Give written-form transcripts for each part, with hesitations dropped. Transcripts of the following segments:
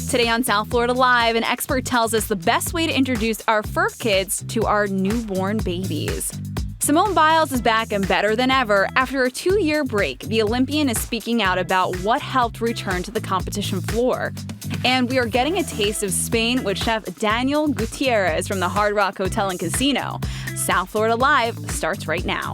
Today on South Florida Live, an expert tells us the best way to introduce our fur kids to our newborn babies. Simone Biles is back and better than ever. After a 2-year break, the Olympian is speaking out about what helped return to the competition floor. And we are getting a taste of Spain with Chef Daniel Gutierrez from the Hard Rock Hotel and Casino. South Florida Live starts right now.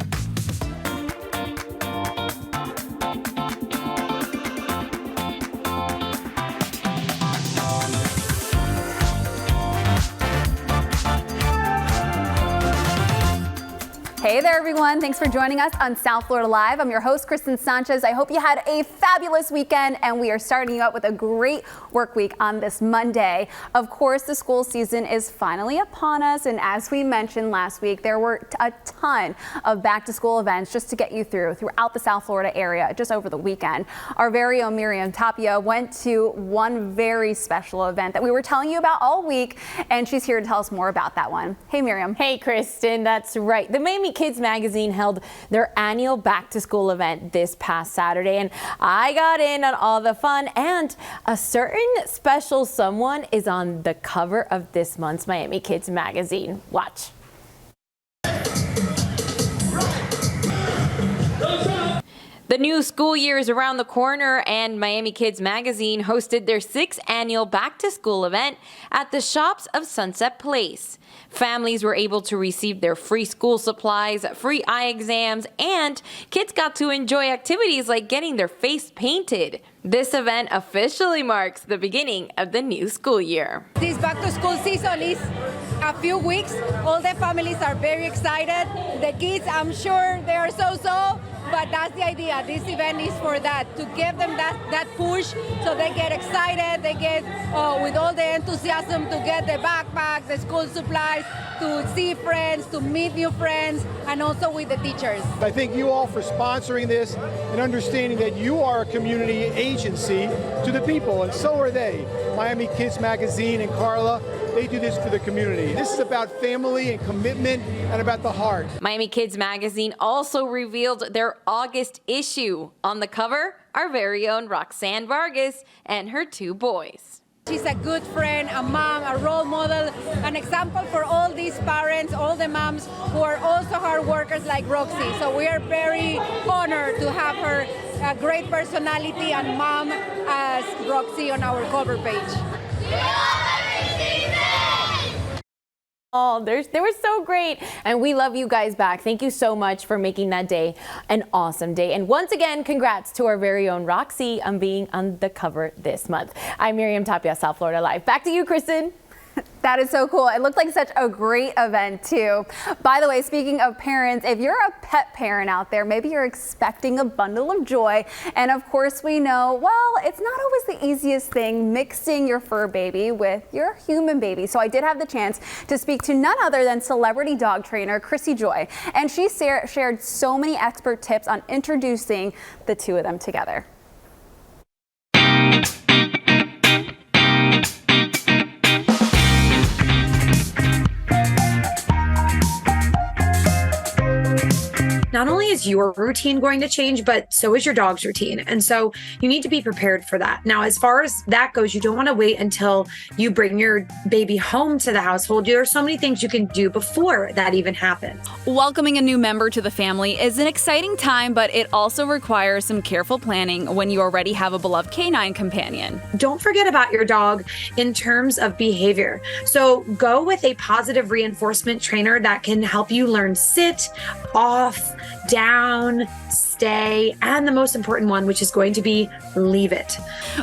Hey there, everyone. Thanks for joining us on South Florida Live. I'm your host, Kristen Sanchez. I hope you had a fabulous weekend, and we are starting you out with a great work week on this Monday. Of course, the school season is finally upon us, and as we mentioned last week, there were a ton of back-to-school events just to get you throughout the South Florida area just over the weekend. Our very own Miriam Tapia went to one very special event that we were telling you about all week, and she's here to tell us more about that one. Hey, Miriam. Hey, Kristen. That's right. The Miami Kids Magazine held their annual back-to-school event this past Saturday, and I got in on all the fun, and a certain special someone is on the cover of this month's Miami Kids Magazine. Watch. The new school year is around the corner, and Miami Kids Magazine hosted their 6th annual back-to-school event at the Shops of Sunset Place. Families were able to receive their free school supplies, free eye exams, and kids got to enjoy activities like getting their face painted. This event officially marks the beginning of the new school year. This back-to-school season is a few weeks. All the families are very excited. The kids, I'm sure they are so. But that's the idea. This event is for that, to give them that push so they get excited, they get with all the enthusiasm to get the backpack, the school supplies, to see friends, to meet new friends, and also with the teachers. I thank you all for sponsoring this and understanding that you are a community agency to the people, and so are they. Miami Kids Magazine and Carla, they do this for the community. This is about family and commitment and about the heart. Miami Kids Magazine also revealed their August issue. On the cover, our very own Roxanne Vargas and her 2 boys. She's a good friend, a mom, a role model, an example for all these parents, all the moms who are also hard workers like Roxy. So we are very honored to have her, a great personality and mom as Roxy on our cover page. Oh, they were so great, and we love you guys back. Thank you so much for making that day an awesome day. And once again, congrats to our very own Roxy on being on the cover this month. I'm Miriam Tapia, South Florida Live. Back to you, Kristen. That is so cool. It looked like such a great event, too. By the way, speaking of parents, if you're a pet parent out there, maybe you're expecting a bundle of joy. And of course, we know, well, it's not always the easiest thing mixing your fur baby with your human baby. So I did have the chance to speak to none other than celebrity dog trainer Chrissy Joy. And she shared so many expert tips on introducing the 2 of them together. Not only is your routine going to change, but so is your dog's routine. And so you need to be prepared for that. Now, as far as that goes, you don't want to wait until you bring your baby home to the household. There are so many things you can do before that even happens. Welcoming a new member to the family is an exciting time, but it also requires some careful planning when you already have a beloved canine companion. Don't forget about your dog in terms of behavior. So go with a positive reinforcement trainer that can help you learn sit, off, down, stay, and the most important one, which is going to be leave it.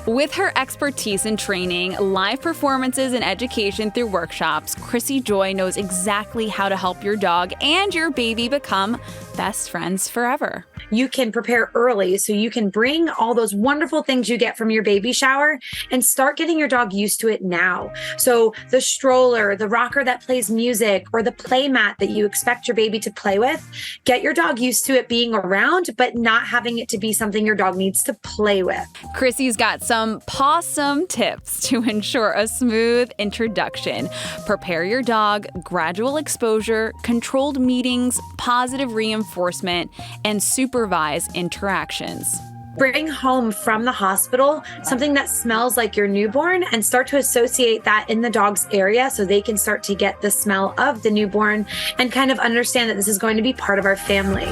With her expertise in training, live performances, and education through workshops, Chrissy Joy knows exactly how to help your dog and your baby become best friends forever. You can prepare early so you can bring all those wonderful things you get from your baby shower and start getting your dog used to it now. So the stroller, the rocker that plays music, or the play mat that you expect your baby to play with, get your dog used to it being around, but not having it to be something your dog needs to play with. Chrissy's got some pawsome tips to ensure a smooth introduction. Prepare your dog, gradual exposure, controlled meetings, positive reinforcement, and supervise interactions. bring home from the hospital something that smells like your newborn and start to associate that in the dog's area so they can start to get the smell of the newborn and kind of understand that this is going to be part of our family.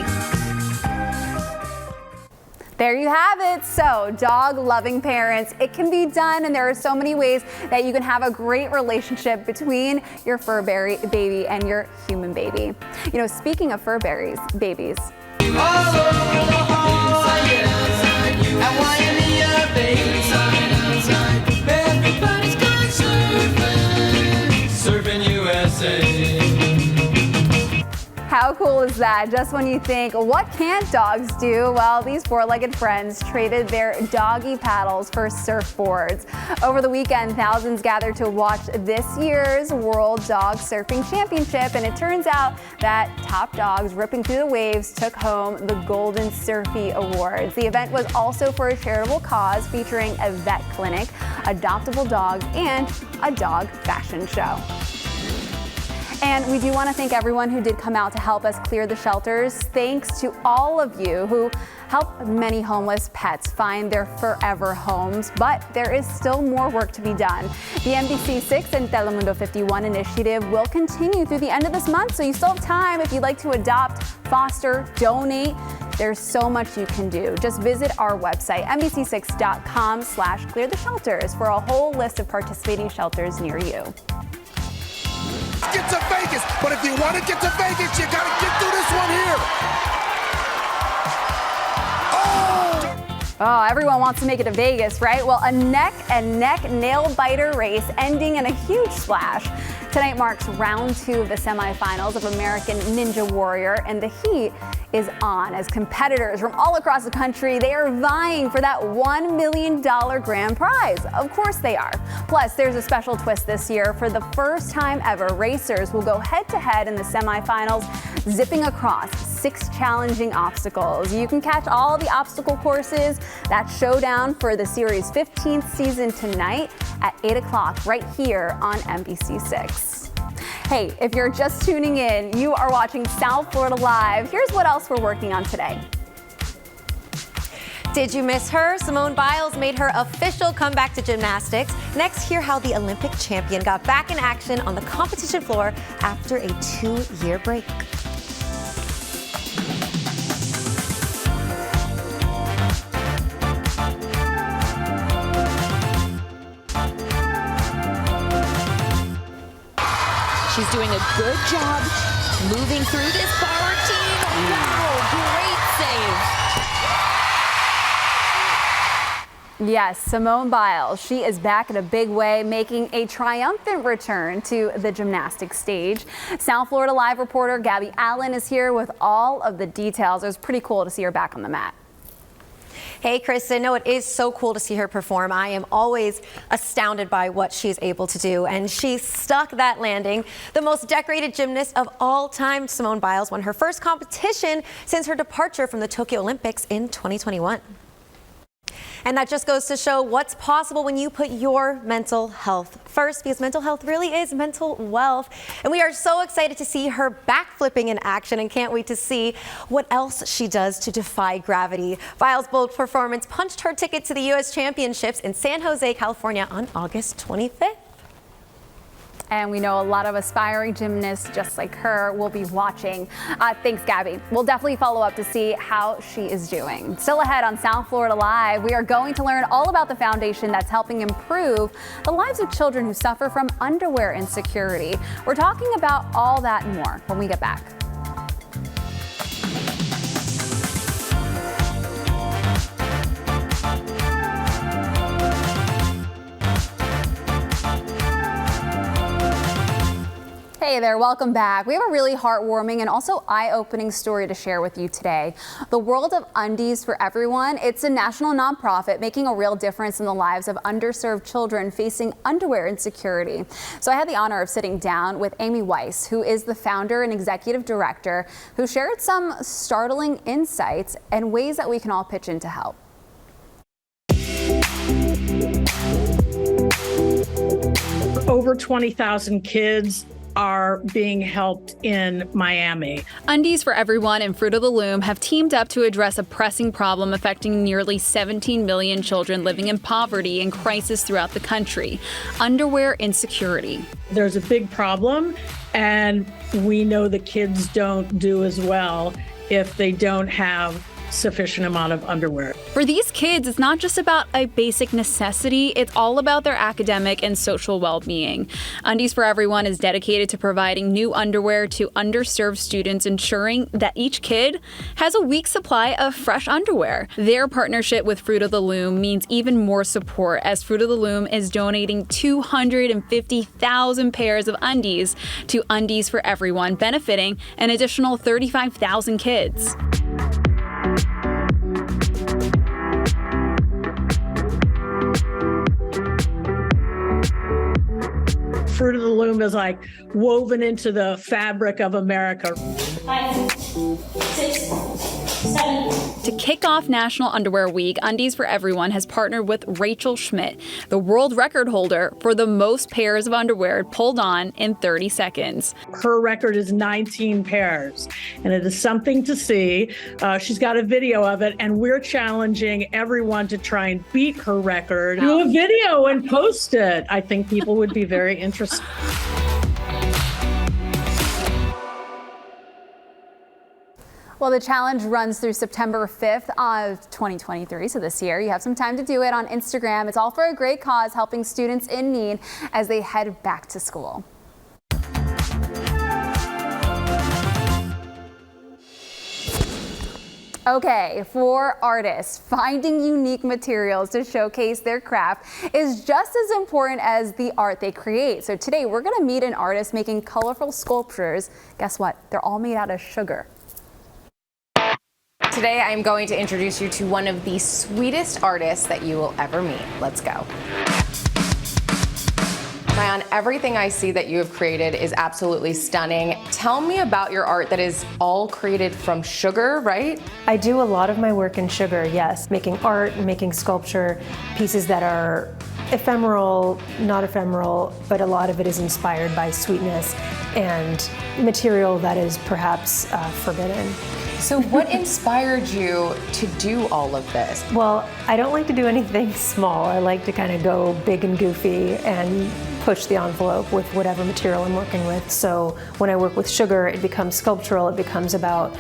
There you have it. So, dog-loving parents, it can be done, and there are so many ways that you can have a great relationship between your fur baby and your human baby. You know, speaking of fur babies, Surfing USA. how cool is that? Just when you think, what can't dogs do? Well, these four-legged friends traded their doggy paddles for surfboards. Over the weekend, thousands gathered to watch this year's World Dog Surfing Championship, and it turns out that top dogs ripping through the waves took home the Golden Surfy Awards. The event was also for a charitable cause featuring a vet clinic, adoptable dogs, and a dog fashion show. And we do want to thank everyone who did come out to help us clear the shelters. Thanks to all of you who help many homeless pets find their forever homes. But there is still more work to be done. The NBC6 and Telemundo 51 initiative will continue through the end of this month, so you still have time if you'd like to adopt, foster, donate. There's so much you can do. Just visit our website, NBC6.com/cleartheshelters for a whole list of participating shelters near you. Get to Vegas, but if you want to get to Vegas, you got to get through this one here. Oh, everyone wants to make it to Vegas, right? Well, a neck-and-neck nail-biter race ending in a huge splash. Tonight marks round 2 of the semifinals of American Ninja Warrior, and the heat is on as competitors from all across the country, they are vying for that $1 million grand prize. Of course they are. Plus, there's a special twist this year. For the first time ever, racers will go head-to-head in the semifinals, zipping across 6 challenging obstacles. You can catch all the obstacle courses, that showdown for the series' 15th season tonight at 8 o'clock right here on NBC6. Hey, if you're just tuning in, you are watching South Florida Live. Here's what else we're working on today. Did you miss her? Simone Biles made her official comeback to gymnastics. Next, hear how the Olympic champion got back in action on the competition floor after a 2-year break. She's doing a good job moving through this bar team. Wow, great save. Yes, Simone Biles. She is back in a big way, making a triumphant return to the gymnastics stage. South Florida Live reporter Gabby Allen is here with all of the details. It was pretty cool to see her back on the mat. Hey, Kristen. No, it is so cool to see her perform. I am always astounded by what she's able to do, and she stuck that landing. The most decorated gymnast of all time, Simone Biles, won her first competition since her departure from the Tokyo Olympics in 2021. And that just goes to show what's possible when you put your mental health first, because mental health really is mental wealth. And we are so excited to see her backflipping in action and can't wait to see what else she does to defy gravity. Biles' bold performance punched her ticket to the U.S. Championships in San Jose, California on August 25th. And we know a lot of aspiring gymnasts just like her will be watching. Thanks, Gabby. We'll definitely follow up to see how she is doing. Still ahead on South Florida Live, we are going to learn all about the foundation that's helping improve the lives of children who suffer from underwear insecurity. We're talking about all that and more when we get back. Hey there, welcome back. We have a really heartwarming and also eye-opening story to share with you today. The World of Undies for Everyone, it's a national nonprofit making a real difference in the lives of underserved children facing underwear insecurity. So I had the honor of sitting down with Amy Weiss, who is the founder and executive director, who shared some startling insights and ways that we can all pitch in to help. Over 20,000 kids are being helped in Miami. Undies for Everyone and Fruit of the Loom have teamed up to address a pressing problem affecting nearly 17 million children living in poverty and crisis throughout the country: underwear insecurity. There's a big problem, and we know the kids don't do as well if they don't have sufficient amount of underwear. For these kids, it's not just about a basic necessity, it's all about their academic and social well-being. Undies for Everyone is dedicated to providing new underwear to underserved students, ensuring that each kid has a week's supply of fresh underwear. Their partnership with Fruit of the Loom means even more support, as Fruit of the Loom is donating 250,000 pairs of undies to Undies for Everyone, benefiting an additional 35,000 kids. Fruit of the Loom is like woven into the fabric of America. 5, 6, 7. To kick off National Underwear Week, Undies for Everyone has partnered with Rachel Schmidt, the world record holder for the most pairs of underwear pulled on in 30 seconds. Her record is 19 pairs, and it is something to see. She's got a video of it, and we're challenging everyone to try and beat her record. Do a video and post it. I think people would be very interested. Well, the challenge runs through September 5th of 2023, so this year. You have some time to do it on Instagram. It's all for a great cause, helping students in need as they head back to school. Okay, for artists, finding unique materials to showcase their craft is just as important as the art they create. So today we're going to meet an artist making colorful sculptures. Guess what? They're all made out of sugar. Today I'm going to introduce you to one of the sweetest artists that you will ever meet. Let's go. Mayan, everything I see that you have created is absolutely stunning. Tell me about your art that is all created from sugar, right? I do a lot of my work in sugar, yes. Making art, making sculpture, pieces that are ephemeral, not ephemeral, but a lot of it is inspired by sweetness and material that is perhaps forbidden. So what inspired you to do all of this? Well, I don't like to do anything small. I like to kind of go big and goofy and push the envelope with whatever material I'm working with. So when I work with sugar, it becomes sculptural. It becomes about,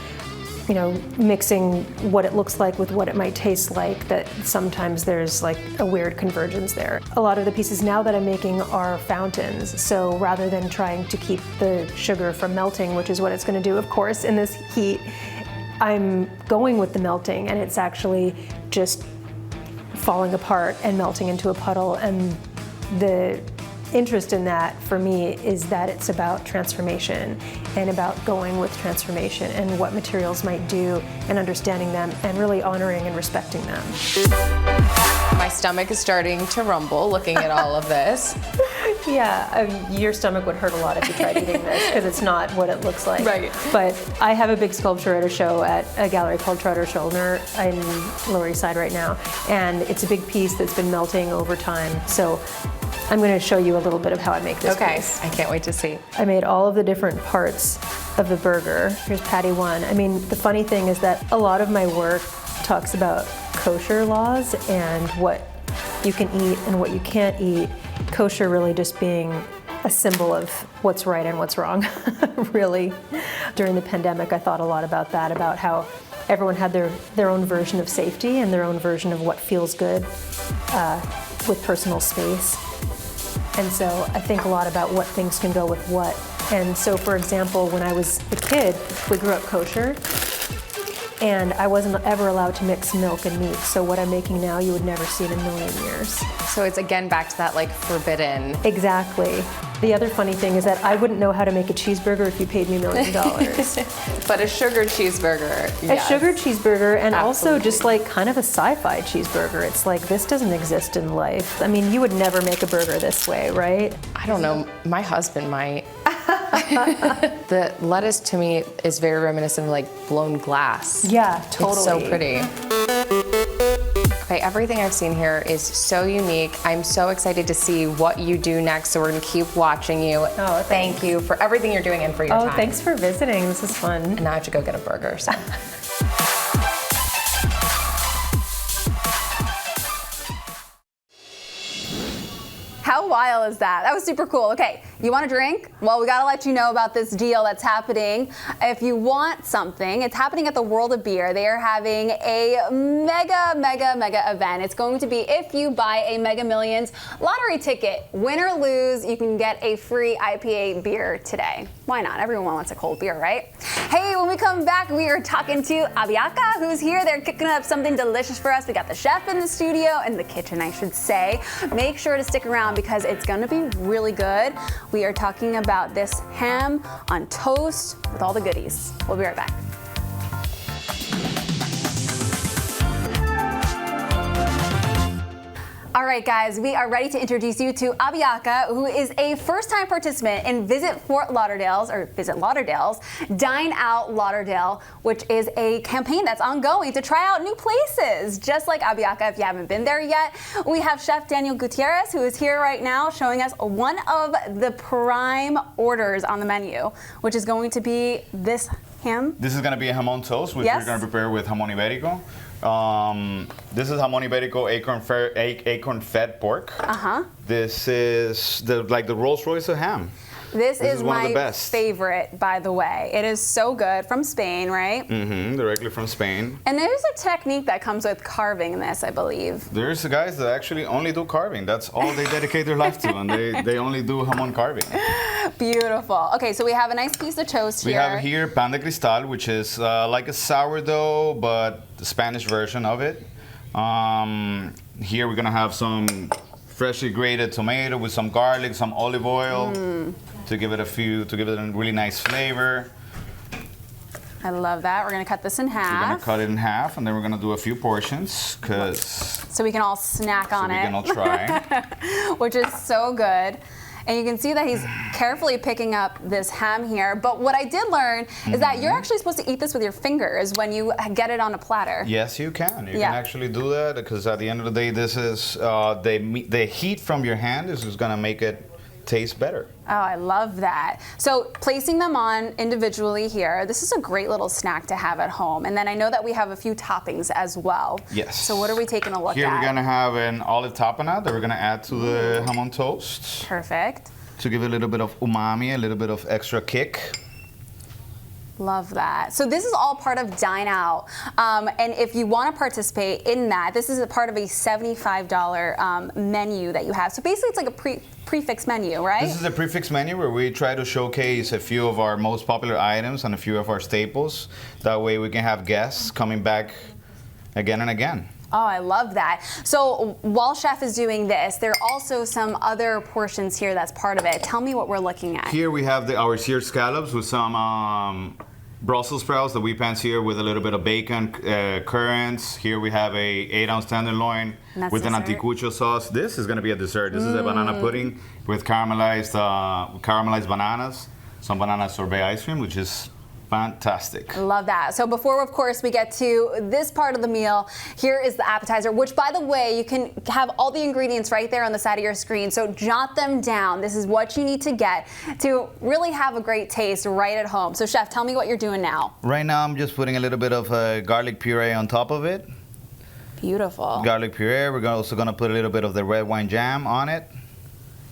you know, mixing what it looks like with what it might taste like, that sometimes there's like a weird convergence there. A lot of the pieces now that I'm making are fountains. So rather than trying to keep the sugar from melting, which is what it's going to do, of course, in this heat, I'm going with the melting, and it's actually just falling apart and melting into a puddle. And the interest in that for me is that it's about transformation and about going with transformation and what materials might do and understanding them and really honoring and respecting them. My stomach is starting to rumble looking at all of this. Yeah, your stomach would hurt a lot if you tried eating this because it's not what it looks like. Right. But I have a big sculpture at a show at a gallery called Trotter Schuldner in Lower East Side right now. And it's a big piece that's been melting over time. So I'm going to show you a little bit of how I make this piece. I can't wait to see. I made all of the different parts of the burger. Here's patty one. I mean, the funny thing is that a lot of my work talks about kosher laws and what you can eat and what you can't eat. Kosher really just being a symbol of what's right and what's wrong, really. During the pandemic, I thought a lot about that, about how everyone had their own version of safety and their own version of what feels good with personal space. And so I think a lot about what things can go with what. And so, for example, when I was a kid, we grew up kosher, and I wasn't ever allowed to mix milk and meat. So what I'm making now, you would never see in a million years. So it's again back to that like forbidden. Exactly. The other funny thing is that I wouldn't know how to make a cheeseburger if you paid me $1 million. But a sugar cheeseburger, yes. A sugar cheeseburger, and Absolutely. also just like kind of a sci-fi cheeseburger. It's like, this doesn't exist in life. I mean, you would never make a burger this way, right? I don't know, my husband might. The lettuce to me is very reminiscent of like blown glass. Yeah, totally. It's so pretty. Okay, everything I've seen here is so unique. I'm so excited to see what you do next, so we're gonna keep watching you. Oh, thank you for everything you're doing and for your time. Oh, thanks for visiting. This is fun. And now I have to go get a burger, so. How wild is that? That was super cool. Okay, you want a drink? Well, we gotta let you know about this deal that's happening. If you want something, it's happening at the World of Beer. They are having a mega event. It's going to be if you buy a Mega Millions lottery ticket, win or lose, you can get a free IPA beer today. Why not? Everyone wants a cold beer, right? Hey, when we come back, we are talking to Aviaka, who's here. They're cooking up something delicious for us. We got the chef in the studio, in the kitchen, I should say. Make sure to stick around because it's gonna be really good. We are talking about this ham on toast with all the goodies. We'll be right back. All right, guys, we are ready to introduce you to Aviaka, who is a first-time participant in Visit Lauderdale's Dine Out Lauderdale, which is a campaign that's ongoing to try out new places. Just like Aviaka, if you haven't been there yet, we have Chef Daniel Gutierrez, who is here right now showing us one of the prime orders on the menu, which is going to be this ham. This is going to be a jamon toast, which Yes. we're going to prepare with jamon ibérico. This is jamon ibérico acorn fed pork. This is the Rolls Royce of ham. This is one of the my best. favorite, by the way. It is so good, from Spain, right? Directly from Spain. And there's a technique that comes with carving this, I believe. There's guys that actually only do carving. That's all they dedicate their life to, and they only do jamon carving. Beautiful. Okay, so we have a nice piece of toast We here. have here pan de cristal, which is like a sourdough, but the Spanish version of it. Here we're gonna have some freshly grated tomato with some garlic, some olive oil to give it a really nice flavor. I love that. We're gonna cut this in We're gonna half cut it in half, and then we're gonna do a few portions, so we can all snack on we it. can all try. Which is so good. And you can see that he's carefully picking up this ham here. But what I did learn is that you're actually supposed to eat this with your fingers when you get it on a platter. Yes, you can. You Yeah. can actually do that because at the end of the day, this is the heat from your hand is gonna make it taste better. Oh, I love that. So placing them on individually here, this is a great little snack to have at home. And then I know that we have a few toppings as well. Yes. So what are we taking a look Here at? we're gonna have an olive tapenade that we're gonna add to the jamon toast Perfect. to give it a little bit of umami, a little bit of extra kick. Love that. So this is all part of Dine Out. And if you want to participate in that, this is a part of a $75 menu that you have. So basically it's like a prefix menu, right? This is a prefix menu where we try to showcase a few of our most popular items and a few of our staples. That way we can have guests coming back again and again. Oh, I love that. So while Chef is doing this, there are also some other portions here that's part of it. Tell me what we're looking at. Here we have our seared scallops with some Brussels sprouts, the wheat pans here with a little bit of bacon, currants. Here we have a 8-ounce tenderloin with an dessert. anticucho sauce. This is going to be a dessert. This is a banana pudding with caramelized bananas, some banana sorbet ice cream, which is fantastic. Love that. So before, of course, we get to this part of the meal, here is the appetizer, which, by the way, you can have all the ingredients right there on the side of your screen. So jot them down. This is what you need to get to really have a great taste right at home. So, Chef, tell me what you're doing now. Right now, I'm just putting a little bit of garlic puree on top of it. Beautiful. Garlic puree. We're also going to put a little bit of the red wine jam on it.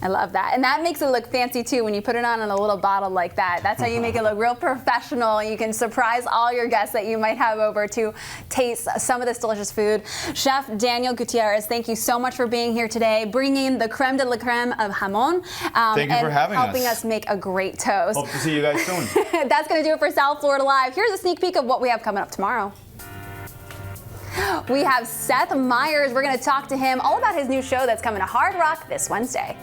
I love that. And that makes it look fancy too when you put it on in a little bottle like that. That's how you make it look real professional. You can surprise all your guests that you might have over to taste some of this delicious food. Chef Daniel Gutierrez, thank you so much for being here today, bringing the creme de la creme of jamon. Thank you for having helping us make a great toast. Hope to see you guys soon. That's going to do it for South Florida Live. Here's a sneak peek of what we have coming up tomorrow. We have Seth Meyers. We're going to talk to him all about his new show that's coming to Hard Rock this Wednesday.